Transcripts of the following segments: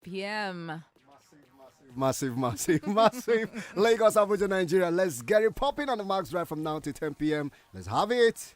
p.m. Massive, massive, massive. Lagos, Abuja, Nigeria. Let's get it popping on the Max Drive from now to 10 p.m. Let's have it.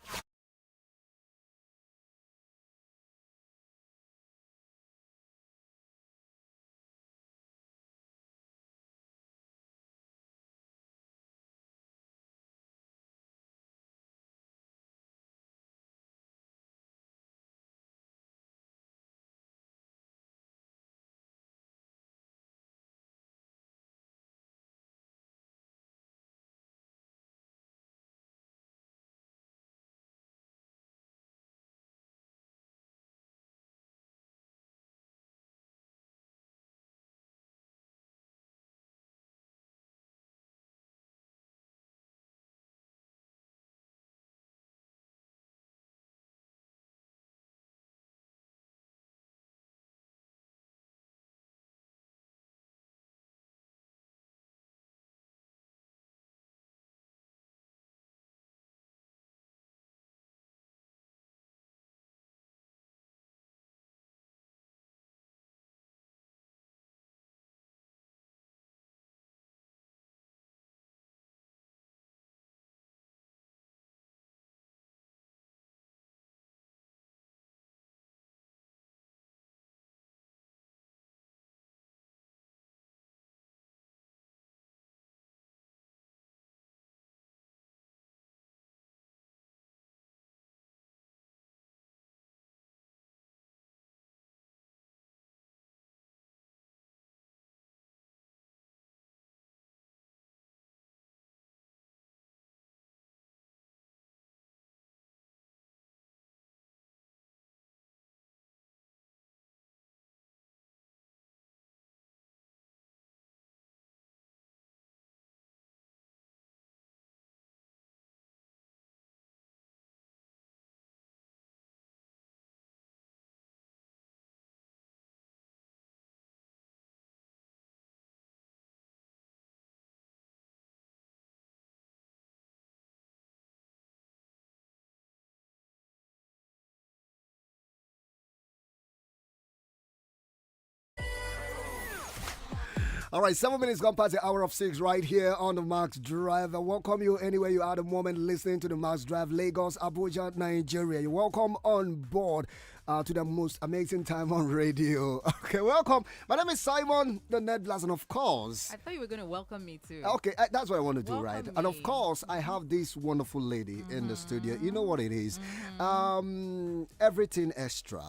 All right, 7 minutes gone past the hour of 6 right here on the Max Drive. I welcome you anywhere you are at the moment listening to the Max Drive, Lagos, Abuja, Nigeria. You're welcome on board to the most amazing time on radio. Okay, welcome. My name is Simon, the Ned Blast, and of course... I thought you were going to welcome me too. Okay, that's what I want to do, Welcome right? me. And of course, I have this wonderful lady in the studio. You know what it is? Everything extra.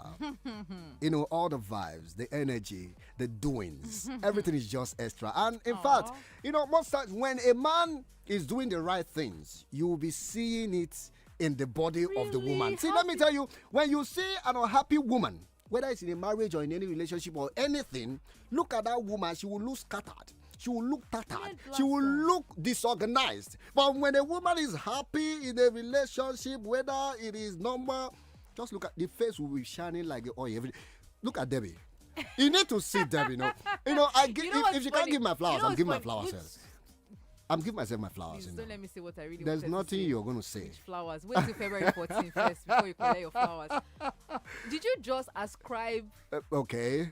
You know, all the vibes, the energy, the doings. Everything is just extra. And in fact, you know, most times when a man is doing the right things, you will be seeing it in the body of the woman. See, let me tell you, when you see an unhappy woman, whether it's in a marriage or in any relationship or anything, look at that woman, she will look scattered. She will look tattered. She will look disorganized. But when a woman is happy in a relationship, whether it is normal, just look at the face will be shining like the oil. Look at Debbie. You need to see Debbie. If she can't give my flowers, I'm giving my flowers first. I'm giving myself my flowers. Please don't let me say what I really There's wanted nothing to say. you're going to say. Which flowers? Wait till February 14th first before you collect your flowers. Did you just ascribe Okay.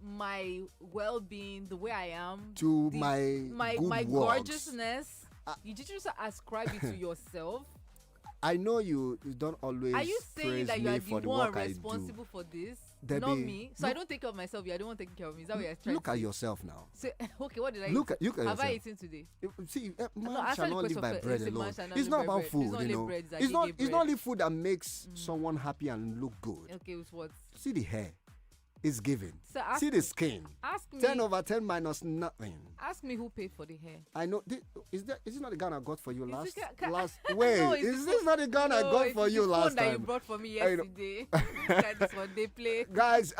my well-being, the way I am, To my good works. gorgeousness? Did you just ascribe it to yourself? I know you don't always Are you saying praise that you me are for the the one work I do. responsible for this? Debbie, not me. So I look- don't take care of myself. You are the one taking care of me. Is that what you're trying Look to at say? yourself now. So, okay, what did I Look eat? at Have I yourself. eaten today? See, No, man answer shall the not live question by first. bread It's a man alone. shall not It's live not by about bread. food, It's not you only know. bread that It's you not. give It's bread. not only food that makes someone happy and look good. Okay, with what? See the hair, it's giving. So ask See the me- skin. Ask me. 10/10 minus nothing. Ask me who paid for the hair. I know. Is it not the gun I got for you Is last? it Last. No, Wait, it's is the this phone- not the gun I No, got it's for the you phone last that you time? brought for me I know. yesterday. Look at this one. They play. Guys,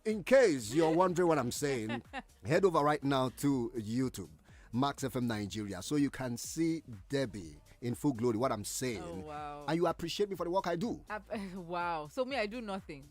in case you're wondering what I'm saying, head over right now to YouTube, Max FM Nigeria, so you can see Debbie in full glory, what I'm saying. Oh, wow. And you appreciate me for the work I do. Wow. So me, I do nothing.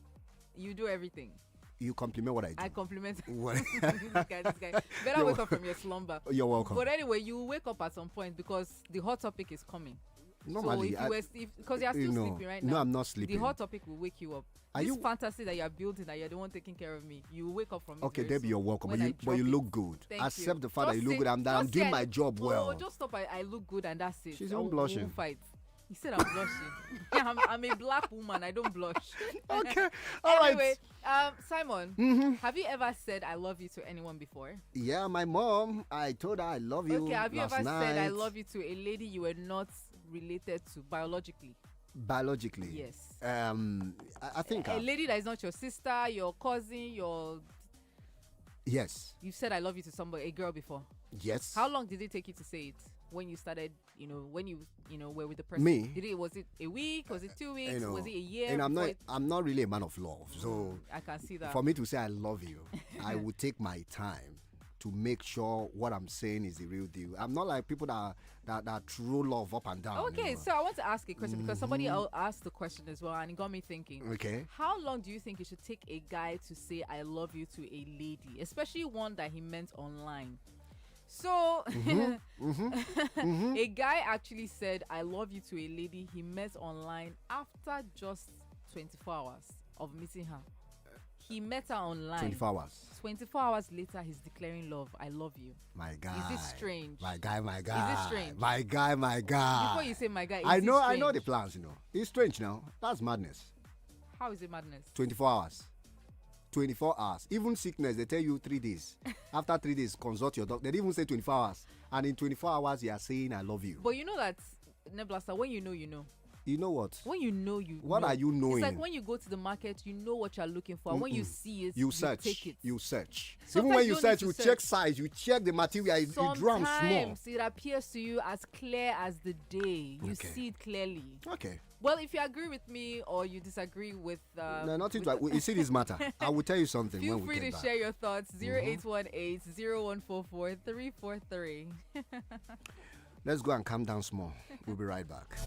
You do everything. You compliment what I do. I compliment What- this guy. Better You're wake up from your slumber. You're welcome. But anyway, you will wake up at some point because the hot topic is coming. So Normally, if you were, because you are still sleeping right now. No, I'm not sleeping. The hot topic will wake you up. Are this you fantasy that you are building that you're the one taking care of me, you will wake up from it. okay? Very Debbie, soon you're welcome. when But I you drop it. look good. Thank Accept you. the fact that Just you look say- good. I'm just doing say my job well. No, just stop. I look good and that's it. She's I not blushing. won't fight. He said I'm blushing. I'm a black woman. I don't blush. Okay, all right. Anyway, Simon, have you ever said I love you to anyone before? Yeah, my mom. I told her I love you. Okay, have you last ever said I night. love you to a lady you were not related to biologically? Biologically? Yes. I think A lady that is not your sister, your cousin, yes, you've said I love you to somebody, a girl before. yes. How long did it take you to say it when you started, when you were with the person? Me? Was it a week? Was it 2 weeks? You know, Was it a year? and before it- I'm not really a man of love. So I can see that. for me to say I love you, I would take my time to make sure what I'm saying is the real deal. I'm not like people that throw love up and down. Okay, so I want to ask a question because somebody asked the question as well and it got me thinking. Okay. How long do you think it should take a guy to say I love you to a lady, especially one that he meant online? So, a guy actually said I love you to a lady he met online after just 24 hours of meeting her. He met her online. 24 hours. 24 hours later, he's declaring love. I love you. My guy. Is this strange? My guy, my guy. Is it strange? My guy, my guy. Before you say my guy, I is it know strange? the plans, It's strange now. That's madness. How is it madness? 24 hours. 24 hours. Even sickness, they tell you 3 days. After 3 days, consult your doctor. They didn't even say 24 hours. And in 24 hours, you are saying, I love you. But you know that, Neblasta, when you know, you know. You know what? When you know, you What know. are you knowing? It's like when you go to the market, you know what you're looking for. When you see it, You search. take it. You search. Sometimes Even when you you don't search, need you to check search. size, you check the material, you drum small. Sometimes it appears to you as clear as the day. You Okay. see it clearly. Okay. Well, if you agree with me or you disagree with... No, nothing with to. You see this matter. I will tell you something Feel when we free get to back. share your thoughts. 0818 0144 343. Let's go and calm down small. We'll be right back.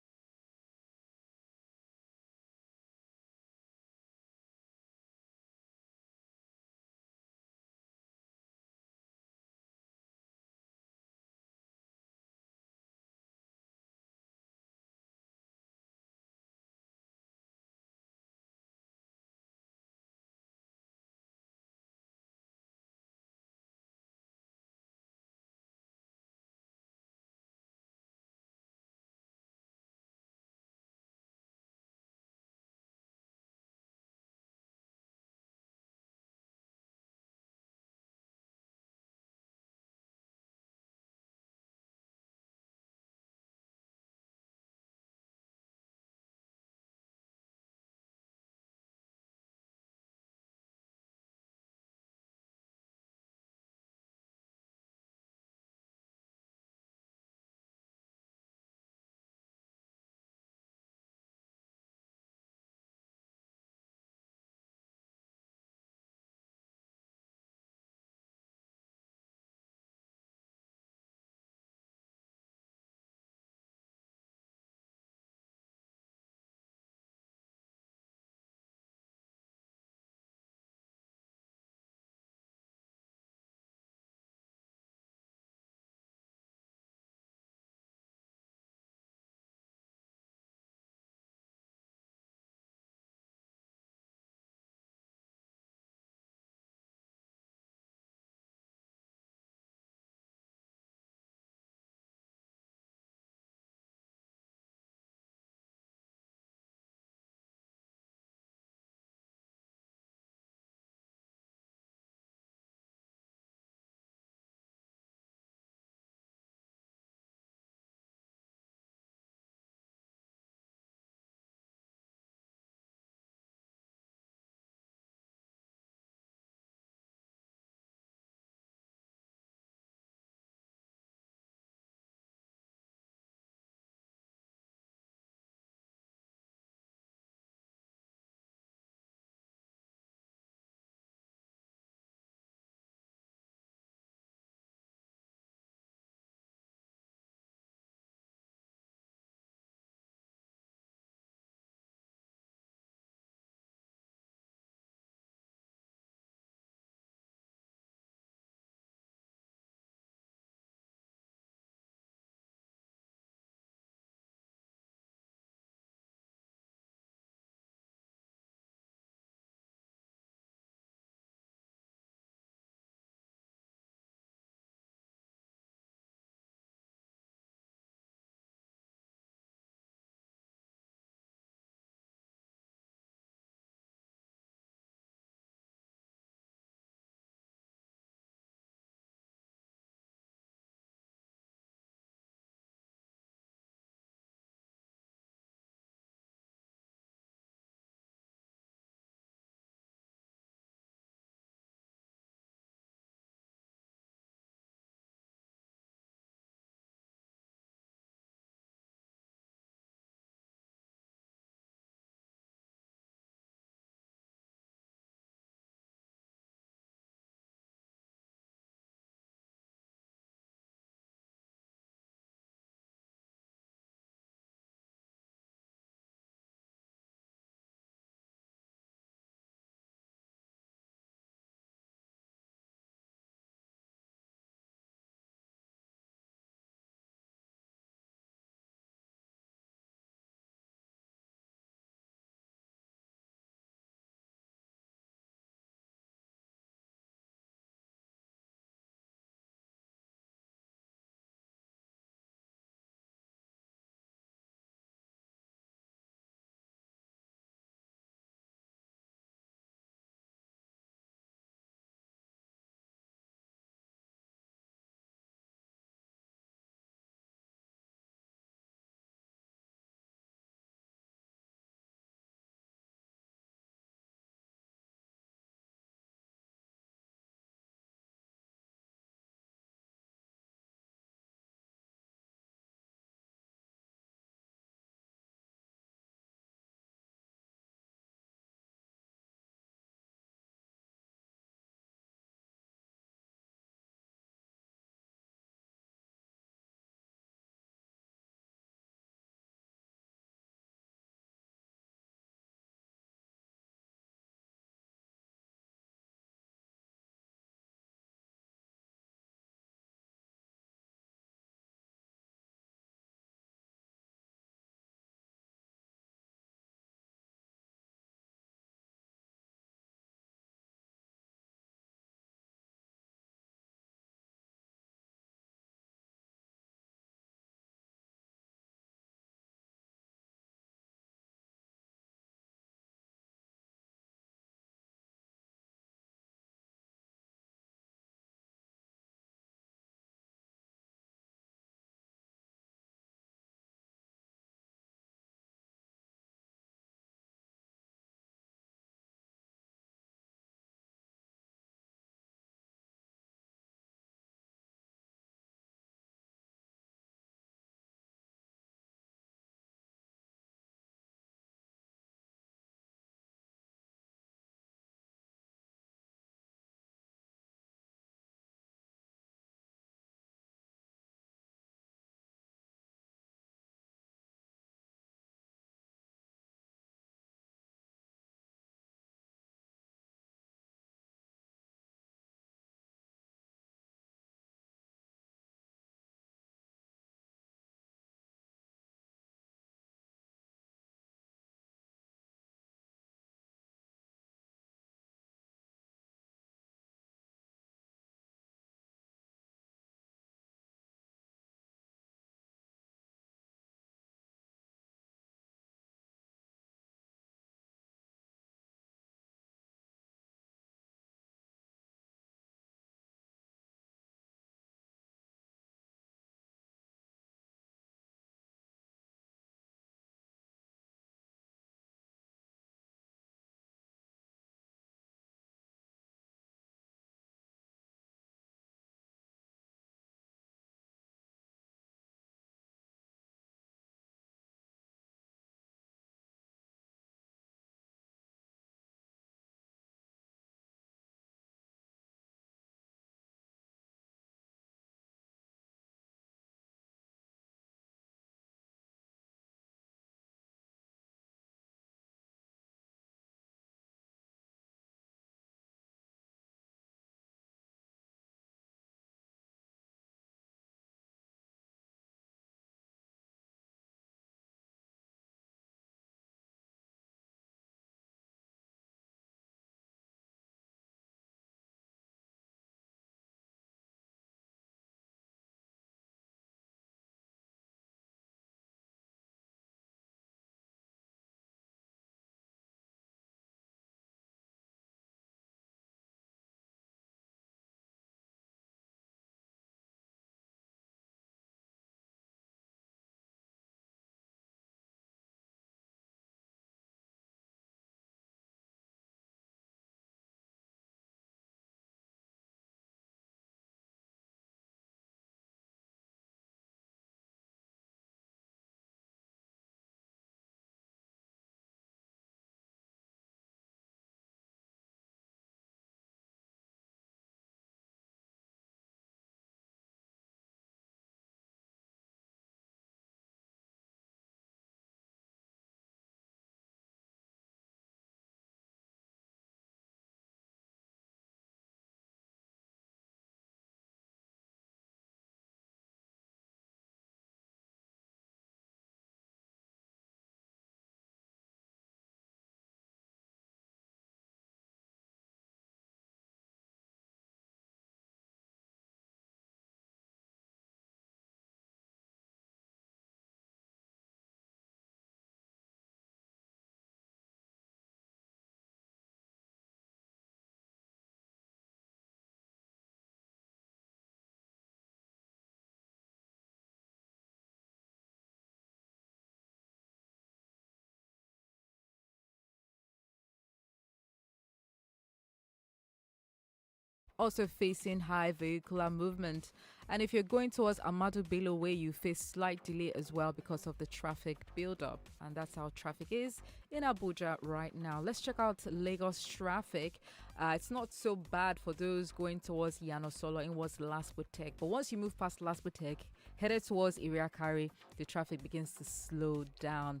also facing high vehicular movement. And if you're going towards Amadu Bello Way, you face slight delay as well because of the traffic buildup. And that's how traffic is in Abuja right now. Let's check out Lagos traffic. It's not so bad for those going towards Yano Solo in what's Laspotek. But once you move past Laspotek, headed towards Iriakari, the traffic begins to slow down.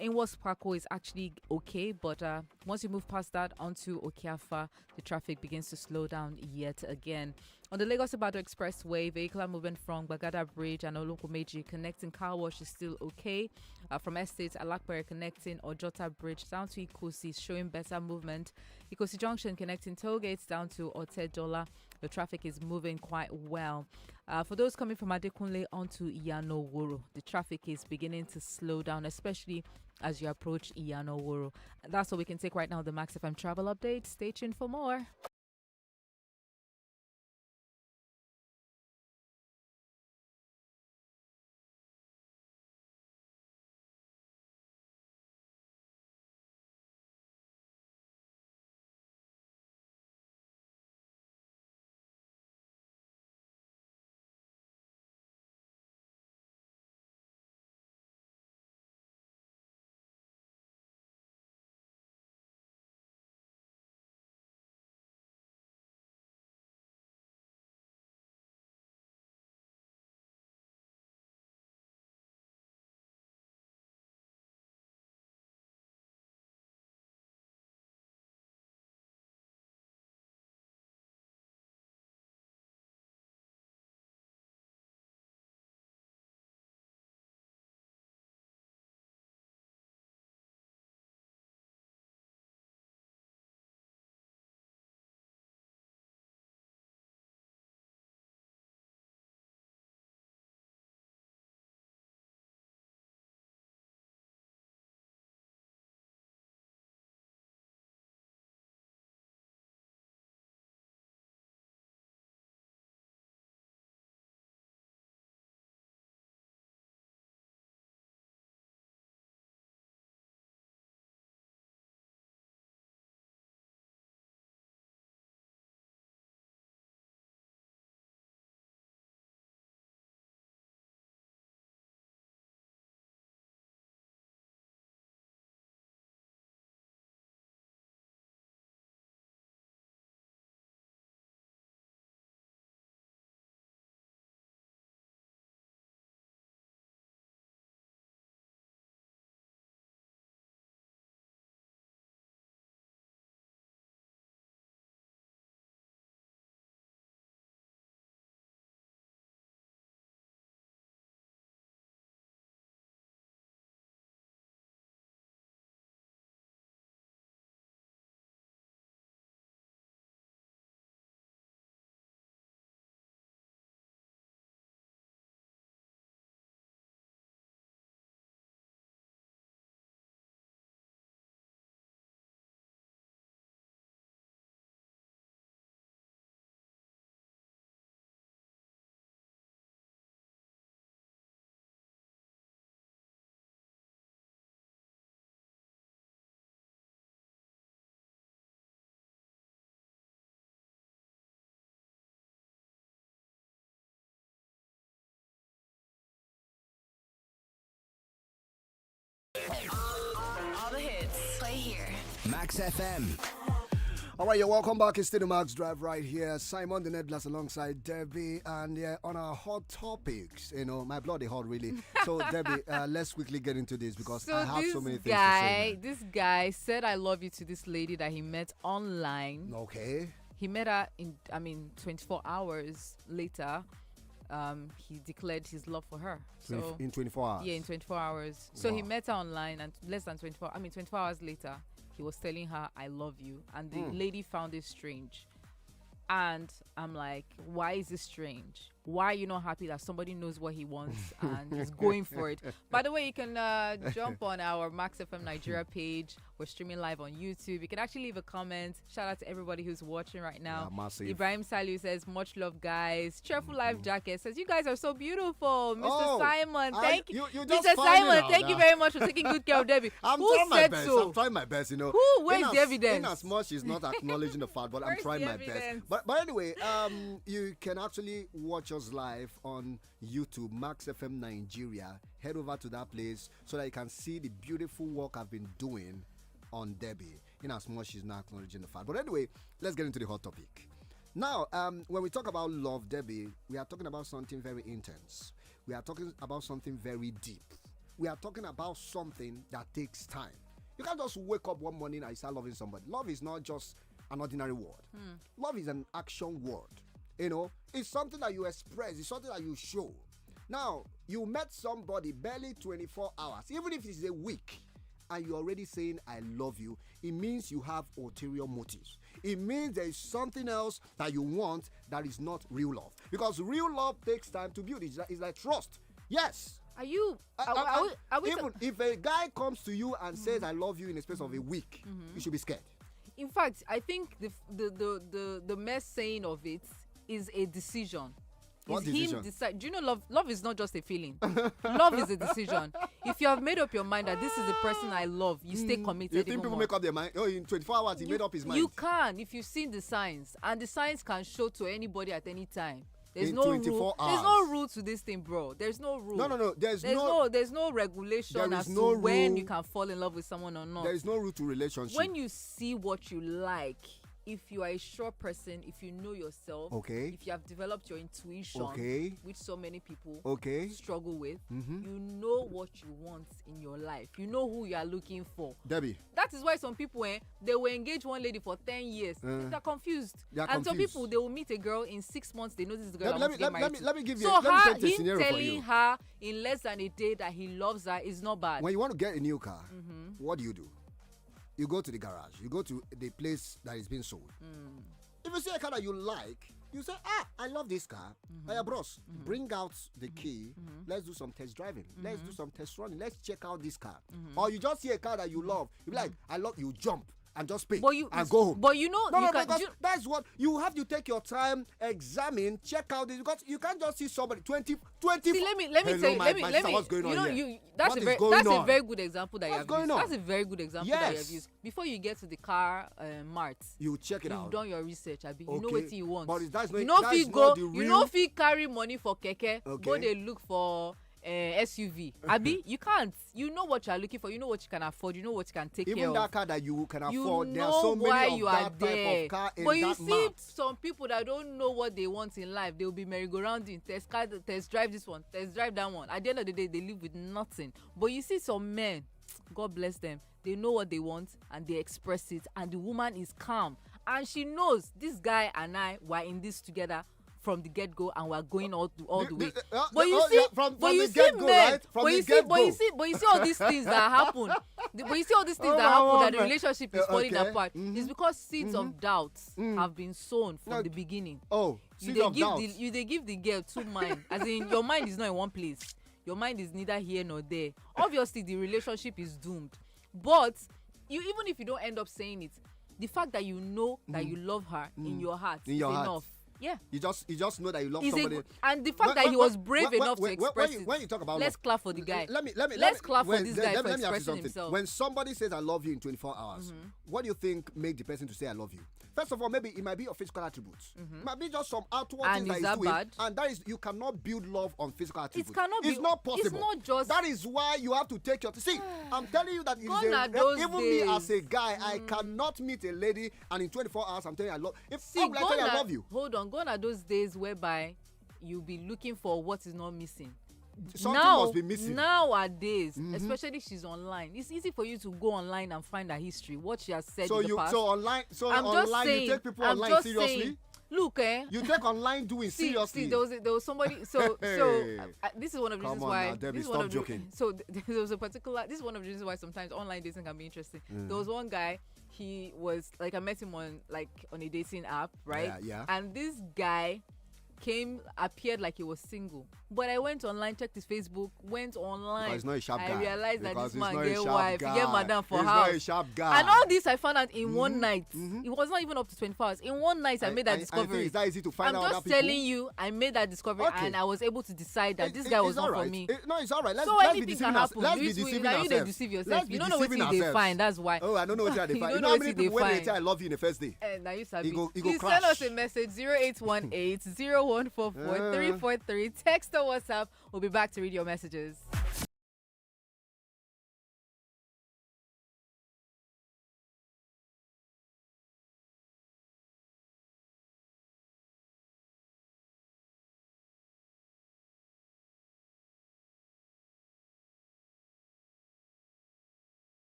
In what's Parko is actually okay, but once you move past that onto Okiafa, the traffic begins to slow down yet again. On the Lagos-Ibadan Expressway, vehicular movement from Bagada Bridge and Olokomeji connecting Car Wash is still okay. From Estates, Alakpere connecting Ojota Bridge down to Ikosi is showing better movement. Ikosi Junction connecting Tollgates down to Otedola. The traffic is moving quite well. For those coming from Adekunle onto Iyano Woro, the traffic is beginning to slow down, especially as you approach Iyano Woro. That's all we can take right now. The Max FM travel update. Stay tuned for more. All the hits play here. Max FM. All right, you're welcome back. It's still the Max Drive right here. Simon the Netblast alongside Debbie. And yeah, on our hot topics, my blood is hot, really. So, Debbie, let's quickly get into this because I have so many things to say. This guy said I love you to this lady that he met online. Okay. He met her 24 hours later. He declared his love for her. So in 24 hours? Yeah, in 24 hours. So Wow. he met her online and less than 24 hours later, he was telling her, I love you. And the lady found it strange. And I'm like, why is this strange? Why are you not happy that somebody knows what he wants and is going for it? By the way, you can jump on our Max FM Nigeria page. We're streaming live on YouTube. You can actually leave a comment. Shout out to everybody who's watching right now. Massive. Ibrahim Salu says, much love, guys. Cheerful Life Jacket says, you guys are so beautiful. Mr. Simon, thank you. Mr. Simon, thank you very much for taking good care of Debbie. I'm Who trying my said best. so? I'm trying my best, you know. Who? Where's the evidence? In as much she's not acknowledging the fact, but I'm trying my best. But anyway, you can actually watch us live on YouTube, Max FM Nigeria. Head over to that place so that you can see the beautiful work I've been doing on Debbie, in as much she's not acknowledging the fact. But anyway, let's get into the hot topic. Now, when we talk about love, Debbie, we are talking about something very intense. We are talking about something very deep. We are talking about something that takes time. You can't just wake up one morning and start loving somebody. Love is not just an ordinary word. Love is an action word. You know, it's something that you express. It's something that you show. Now, you met somebody barely 24 hours, even if it's a week, and you're already saying, I love you, it means you have ulterior motives. It means there is something else that you want that is not real love. Because real love takes time to build. It's like trust. Yes. Are you? Even if a guy comes to you and says, I love you in a space of a week, you should be scared. In fact, I think the mere saying of it is a decision. What decision? Do you know love is not just a feeling. Love is a decision. If you have made up your mind that this is the person I love, you stay committed. You think people make up their mind? Oh, in 24 hours, he made up his mind. You can, if you've seen the signs. And the signs can show to anybody at any time. There's In no 24 rule. hours. There's no rule to this thing, bro. There's no rule. No. There's no regulation as no to when rule. you can fall in love with someone or not. There is no rule to relationship. When you see what you like, if you are a sure person, if you know yourself, okay, if you have developed your intuition, okay, which so many people okay, struggle with, you know what you want in your life. You know who you are looking for. Debbie. That is why some people, they will engage one lady for 10 years. They're confused. Some people, they will meet a girl in 6 months. They know this is the girl I want to get married to. Let me give you so let me paint a scenario for you. Telling her in less than a day that he loves her is not bad. When you want to get a new car, what do? You go to the garage. You go to the place that is being sold. If you see a car that you like, you say, I love this car. Hey, bros, bring out the key. Let's do some test driving. Let's do some test running. Let's check out this car. Or you just see a car that you love. You be like, I love you. Jump and just pay and go home. But you know, that's what you have to take your time, examine, check out this, because you can't just see somebody 20. See, let me tell you. Let me. What's going on here? That's What a is going on? very good example that What's you have going used. on? That's a very good example that you have used. Before you get to the car mart, you check it out. You've done your research, Abi. Okay. You know what you want. But that's not, you know that's if you not go, the real... you know if you carry money for keke, Okay. go they look for SUV. Abi, you can't. You know what you are looking for. You know what you can afford. You know what you can take care of. Even that car that you can You afford, there know are so why many of you that are type there. of car in But you that see map. some people that don't know what they want in life. They will be merry-go-rounding, test drive this one, test drive that one. At the end of the day, they live with nothing. But you see some men, God bless them, they know what they want and they express it, and the woman is calm and she knows this guy and I were in this together from the get-go, and we're going all the way. But you see, from but you the see get-go, men, right? From but the you see, get-go. but you see all these things that happen. But you see all these things that happen, that the relationship is falling apart. It's because seeds of doubt have been sown from the beginning. Oh, seeds of doubt. They give the girl two minds. As in, your mind is not in one place. Your mind is neither here nor there. Obviously, the relationship is doomed. But even if you don't end up saying it, the fact that you know that you love her in your heart is enough. Yeah. You just know that you love somebody. And the fact that he was brave enough to express it. When you talk about let's clap for the guy. Let's clap for this guy for expressing himself. When somebody says I love you in 24 hours, what do you think make the person to say I love you? First of all, maybe it might be your physical attributes. It might be just some outward things that he's doing. Bad? And that is, you cannot build love on physical attributes. It's not possible. It's not just... That is why you have to take your... See, I'm telling you that even me as a guy, I cannot meet a lady and in 24 hours I'm telling you I love... I love you. Hold on, gone are those days whereby you'll be looking for what is not missing. Something must be missing. Nowadays, especially if she's online, it's easy for you to go online and find her history, what she has said in the past. So online, you take people online seriously? Saying, look, you take online doing seriously. See, there was somebody. So this is one of the reasons why. Now, Debbie, this is stop one of joking. So there was a particular. This is one of the reasons why sometimes online dating can be interesting. There was one guy. He was like, I met him on a dating app, right? Yeah. And this guy appeared like he was single. But I went online, checked his Facebook, went online. Because he's not a sharp I guy. realized that Because this he's man not a get sharp wife, he guy. get madam for He's house. not a sharp guy. And all this I found out in one night. It was not even up to 24 hours. In one night, I made that I think discovery. it's that easy to find I'm out just that people. telling you, I made that discovery, Okay. and I was able to decide that this guy was It's not all for right. me. No, it's all right. So let's be anything deceiving can happen. Let's be You deceiving now you ourselves. dey deceive yourself. Let's be You don't know what deceiving they ourselves. find. That's why. Oh, I don't know what they You find. don't You know know how what many they people when they find. tell I love you in the first day? Now you sabi. He go Please crash. send us a message 0818 0144 343. Text or WhatsApp. We'll be back to read your messages.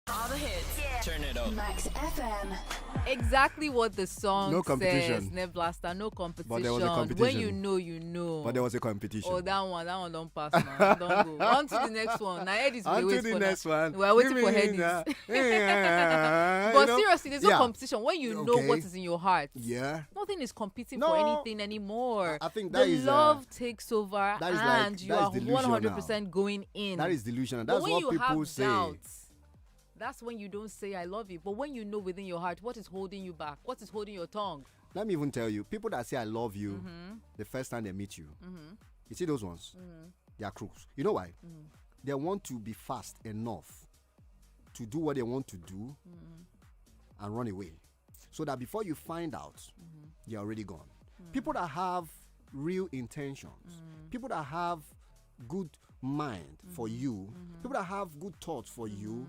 All the hits. Turn it up. Max FM. Exactly what the song No competition. says. Ned Blaster, no competition. But there was a competition. When you know, you know. But there was a competition. Oh, that one don't pass now. Don't go. On to the next one. Now, Edis On will to wait the for next that. one. We're waiting Give for me Edis. that. But You know? seriously, there's no Yeah. competition. When you know Okay. what is in your heart, Yeah. nothing is competing No. for anything anymore. I think the that is, love takes over, that is and like- you that is are delusional. 100% going in. That is delusional. But That's when what you people have say. doubts, that's when you don't say I love you. But when you know within your heart what is holding you back, what is holding your tongue. Let me even tell you, people that say I love you the first time they meet you, you see those ones? They are crooks. You know why? They want to be fast enough to do what they want to do and run away. So that before you find out, you're already gone. People that have real intentions, people that have good mind for you, people that have good thoughts for you,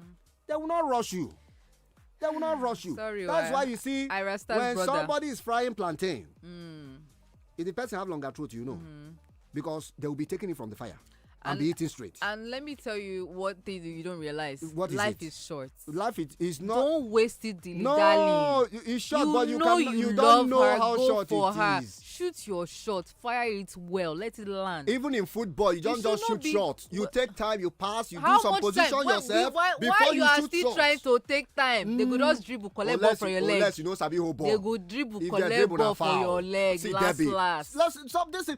they will not rush you. They will not rush you. Sorry, that's why you see Irasta's when brother. somebody is frying plantain, if the person have longer throat, you know, because they will be taking it from the fire and be eating straight. And let me tell you what thing you don't realize. What is Life it? is short. Life is not. Don't waste it dilly-dally. No, it's short, but you know can. You love don't know her, how go short for it her. is. Shoot your shot, fire it well, let it land. Even in football, you don't should just not shoot be- shot. You take time, you pass, you How do some much position time? yourself why before you are shoot still shots. trying to take time? They could just dribble, collect ball for your leg. Unless you know sabi hold ball. They go dribble, If they collect dribble, ball na for foul. your leg. See, last, Debbie, last. Let's stop this.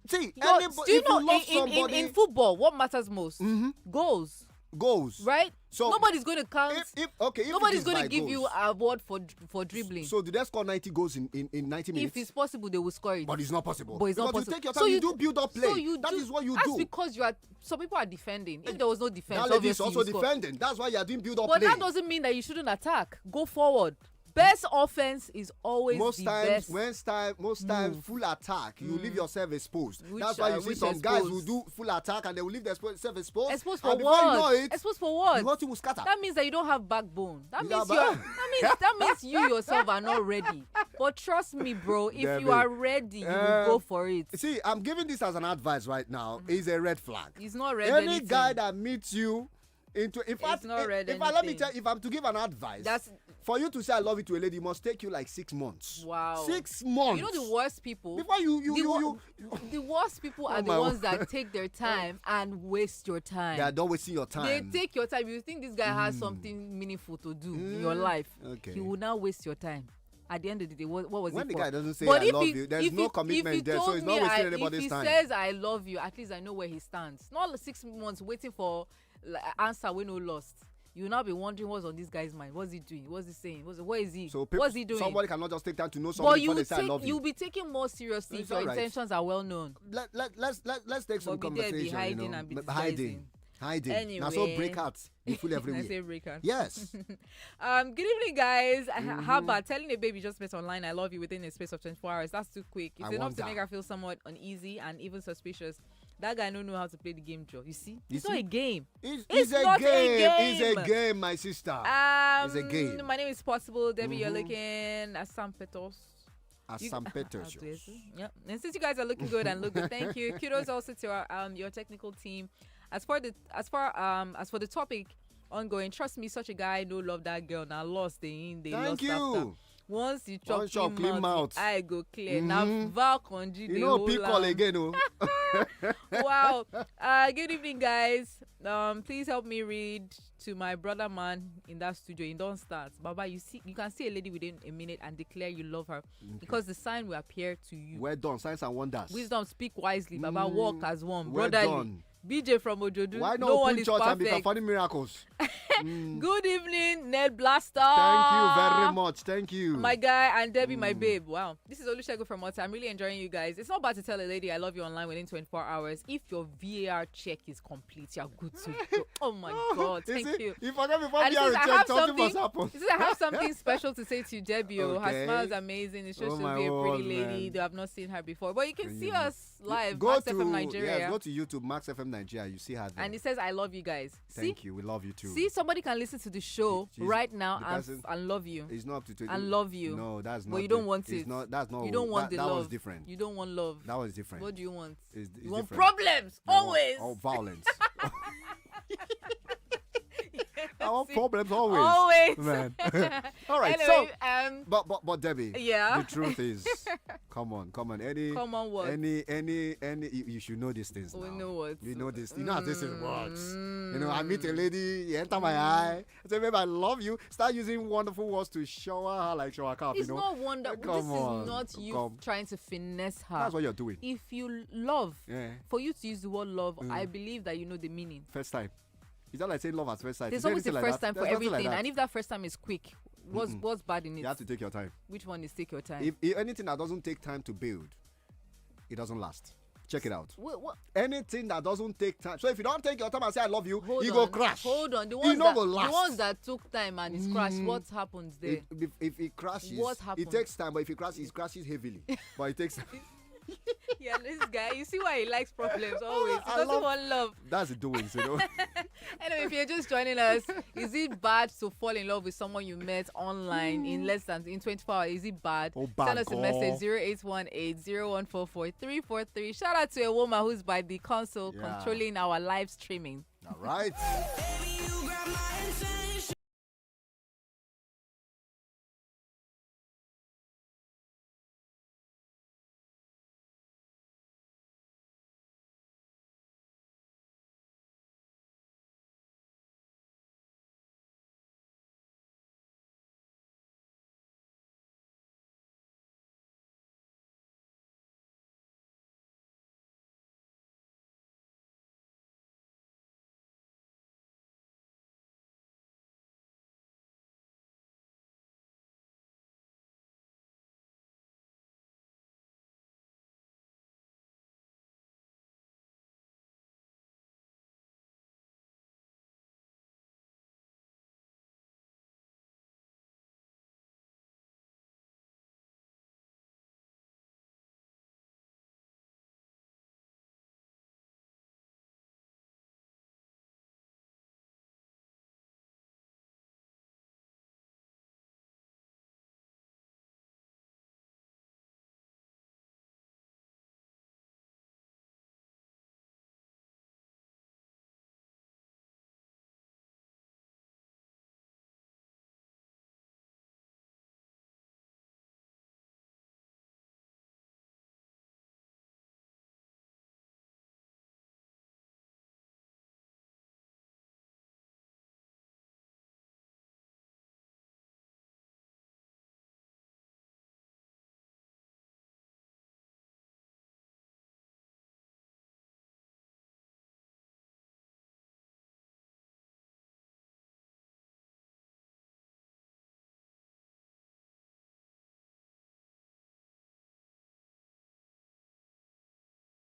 See, Yo, anybody, do you if know you love in somebody, football, what matters most? Goals, goals. right? So nobody's going to count. If Nobody's it is going by to give you goals, an award for dribbling. So did they score 90 goals in 90 minutes? If it's possible, they will score it. But it's not possible. But it's not because possible. you take your time, you do build up play. That is what you That's do. because you are. Some people are defending. If there was no defense, That lady is obviously also you score. defending. That's why you are doing build up But play. that doesn't mean that you shouldn't attack. Go forward. Best offense is always most the times, best. most times, full attack, you leave yourself exposed. That's why you see which some guys who exposed? do full attack and they will leave themselves exposed. Exposed for and before you know what? it, Exposed for what? the whole thing will scatter. That means that you don't have backbone. That You means have that means you yourself are not ready. But trust me, bro, if Debbie, you are ready, you will go for it. See, I'm giving this as an advice right now. It's a red flag. It's not ready. Any guy that meets you into, in fact, not red if I let me anything. tell, if I'm to give an advice, That's for you to say I love you to a lady, it must take you like 6 months. wow. 6 months. You know the worst people. Before The worst people are the my ones that take their time and waste your time. they are not wasting your They time. take your time. You think this guy has something meaningful to do in your life. Okay. He will not waste your time. At the end of the day, what was When it the for? guy doesn't say But I if love he- you, there's if no he- commitment if he there, so told it's not me wasting if anybody's he time. says I love you, at least I know where he stands. Not 6 months waiting for answer when no lost. You will now be wondering what's on this guy's mind. What's he doing? What's he saying? What is he? So What's he doing? somebody cannot just take time to know But somebody you before they say I love you. you'll be taken more seriously if It's your all right. intentions are well known. Let's take some But be there, be conversation. hiding you know. and be hiding. Now so Anyway. break out. They full I everywhere. say breaker. Yes. Good evening, guys. How about telling a baby just met online I love you within a space of 24 hours? That's too quick. It's I enough to wonder. make her feel somewhat uneasy and even suspicious. That guy don't know how to play the game, Joe. You see? You It's not see? a game. It's a not a game. It's game. a game, my sister. It's a game. My name is Possible. Debbie, you're looking at Sam Petos. As You- some Peters. Yep. And since you guys are looking good and look good, thank you. Kudos also to your technical team. As for the topic ongoing, trust me, such a guy no love that girl. Now lost they Thank lost after. you. Once you One chop shot, clean clean mouth. mouth, I go clear. Now Val Konji, You know, pick call again. Oh. Wow. Good evening, guys. Please help me read to my brother man in that studio. It don't start. Baba, you can see a lady within a minute and declare you love her because the sign will appear to you. Well done, signs and wonders. Wisdom, speak wisely. Baba, walk as one. Well Brotherly. done. BJ from Ojodu. Why not No one open is church and be perfect. performing miracles? Good evening, Ned Blaster. Thank you very much. Thank you. My guy and Debbie, my babe. Wow. This is Olusegun from Malta. I'm really enjoying you guys. It's not bad to tell a lady I love you online within 24 hours. If your VAR check is complete, you're good to go. Oh my God. Thank you. You forget before And we are since I check, have something must happen. This is, I have something special to say to you, Debbie. Her Okay. smile is amazing. It shows Oh she'll my be a pretty word, lady. man. They have not seen her before. But you can see you- us live. Go Max to FM Nigeria. Yes, go to YouTube, Max FM Nigeria. You see her there. And it says, I love you guys. Thank you. We love you too. See, somebody can listen to the show She's- right now the and, person- and love you. It's not up to 20. And love you. No, that's not. But you don't the- want it's it. Not, that's not. You don't want that, the that love. was different. You don't want love. That was different. What do you want? It's You want different. problems. I want- Always. Oh, violence. Our problems always. Always. Man. All right. Anyway, But Debbie. Yeah. The truth is, come on. Come on, what? You should know these things. We now. know what. You know this. You know how this is works. You know, I meet a lady, you enter my eye. I say, babe, I love you. Start using wonderful words to shower her like shower cap. It's you know? not wonder. This Come on, is not you trying to finesse her. That's what you're doing. If you love, Yeah. for you to use the word love, I believe that you know the meaning. First time. Is that like saying love at first sight? There's Is there always a anything first like time that? for There's nothing everything, like that. and if that first time is quick, what's bad in it? You have to take your time. Which one is take your time? If anything that doesn't take time to build, it doesn't last. Check it out. What? Anything that doesn't take time. So if you don't take your time and say I love you, Hold you on. go crash. Hold on. The You ones, not go last. the ones that took time and it's crashed, what happens there? If it crashes, What happens? it takes time. But if it crashes heavily. But it takes. Yeah, this guy, you see why he likes problems always. He I doesn't love- want love. That's the doings, you know. Anyway, if you're just joining us, is it bad to fall in love with someone you met online in less than 24 hours? Is it bad? Oh, bad, Send us a girl. message 0818-0144-343. Shout out to a woman who's by the console Yeah. controlling our live streaming. All right.